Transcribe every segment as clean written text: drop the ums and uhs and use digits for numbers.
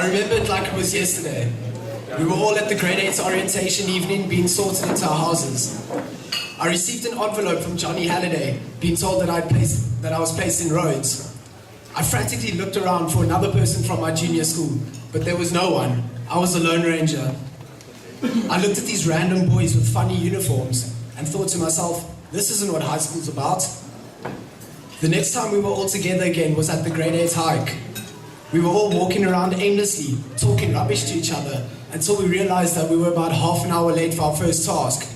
I remember it like it was yesterday. We were all at the grade 8 orientation evening being sorted into our houses. I received an envelope from Johnny Halliday, being told that I was placed in Rhodes. I frantically looked around for another person from my junior school, but there was no one. I was the Lone Ranger. I looked at these random boys with funny uniforms and thought to myself, this isn't what high school's about. The next time we were all together again was at the grade 8 hike. We were all walking around aimlessly, talking rubbish to each other, until we realized that we were about half an hour late for our first task.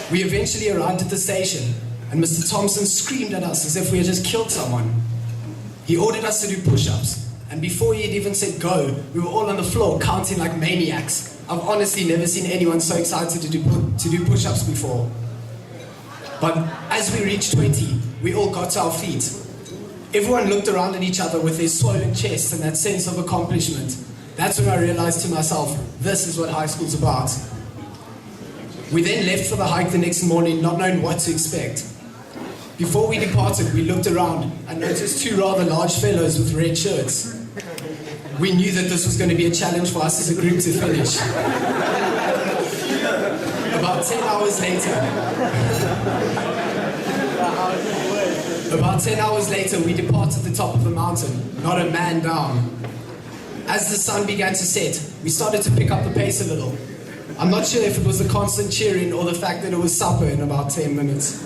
We eventually arrived at the station, and Mr. Thompson screamed at us as if we had just killed someone. He ordered us to do push-ups, and before he had even said go, we were all on the floor counting like maniacs. I've honestly never seen anyone so excited to do push-ups before. But as we reached 20, we all got to our feet. Everyone looked around at each other with their swollen chests and that sense of accomplishment. That's when I realized to myself, this is what high school's about. We then left for the hike the next morning, not knowing what to expect. Before we departed, we looked around and noticed two rather large fellows with red shirts. We knew that this was going to be a challenge for us as a group to finish. About 10 hours later, we departed the top of the mountain, not a man down. As the sun began to set, we started to pick up the pace a little. I'm not sure if it was the constant cheering or the fact that it was supper in about 10 minutes.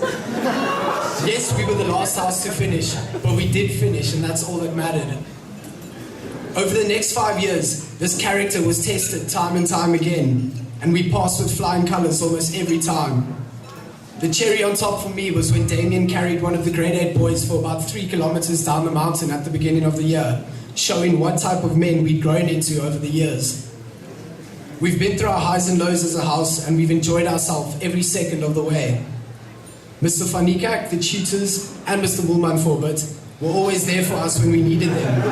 Yes, we were the last house to finish, but we did finish, and that's all that mattered. Over the next 5 years, this character was tested time and time again, and we passed with flying colours almost every time. The cherry on top for me was when Damien carried one of the grade 8 boys for about 3 kilometers down the mountain at the beginning of the year, showing what type of men we'd grown into over the years. We've been through our highs and lows as a house, and we've enjoyed ourselves every second of the way. Mr. Fanikak, the tutors, and Mr. Woolman Forbert were always there for us when we needed them.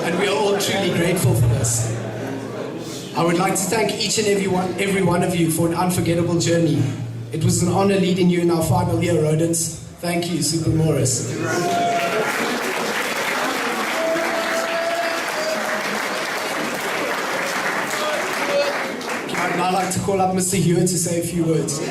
And we are all truly grateful for this. I would like to thank each and every one of you for an unforgettable journey. It was an honor leading you in our final year, rodents. Thank you, Super Morris. I'd like to call up Mr. Hewitt to say a few words.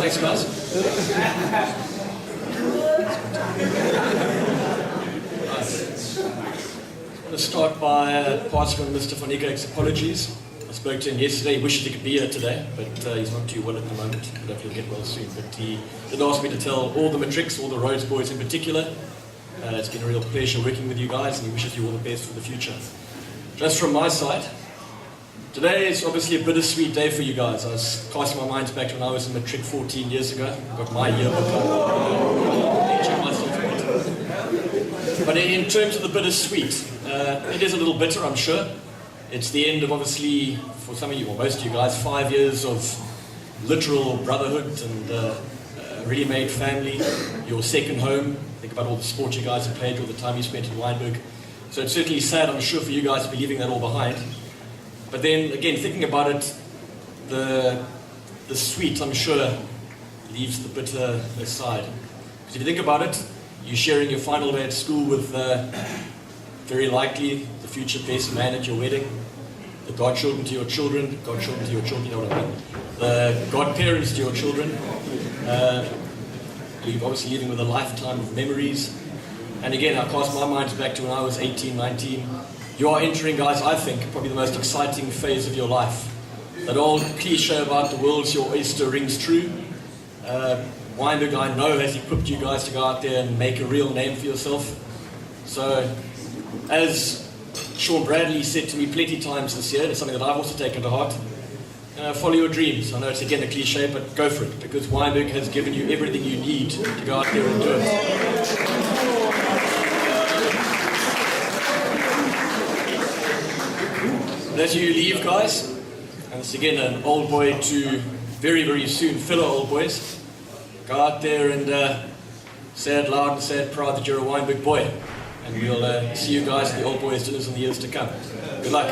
Thanks, guys. I'm going to start by passing on Mr. Fanikak's apologies. I spoke to him yesterday. He wishes he could be here today, but he's not too well at the moment. But he'll get well soon. But he did ask me to tell all the matrics, all the Rhodes boys in particular, it's been a real pleasure working with you guys, and he wishes you all the best for the future. Just from my side, today is obviously a bittersweet day for you guys. I was casting my mind back to when I was in matric 14 years ago. I got my yearbook. But in terms of the bittersweet, it is a little bitter, I'm sure. It's the end of, obviously, for some of you, or most of you guys, 5 years of literal brotherhood and really made family, your second home. Think about all the sport you guys have played, all the time you spent in Wynberg. So it's certainly sad, I'm sure, for you guys to be leaving that all behind. But then, again, thinking about it, the sweet, I'm sure, leaves the bitter aside. Because if you think about it, you're sharing your final day at school with very likely the future best man at your wedding, the godchildren to your children, you know what I mean, the godparents to your children. You're obviously living with a lifetime of memories. And again, I cast my mind back to when I was 18, 19. You are entering, guys, I think, probably the most exciting phase of your life. That old cliche about the world's your oyster rings true. Wynberg, I know, has equipped you guys to go out there and make a real name for yourself. So, as Sean Bradley said to me plenty times this year, and it's something that I've also taken to heart, follow your dreams. I know it's again a cliche, but go for it, because Wynberg has given you everything you need to go out there and do it. But as you leave, guys, and it's again an old boy to very, very soon, fellow old boys. Go out there and say it loud and say it proud that you're a Wynberg boy. And we'll see you guys at the old boys dinners in the years to come. Good luck.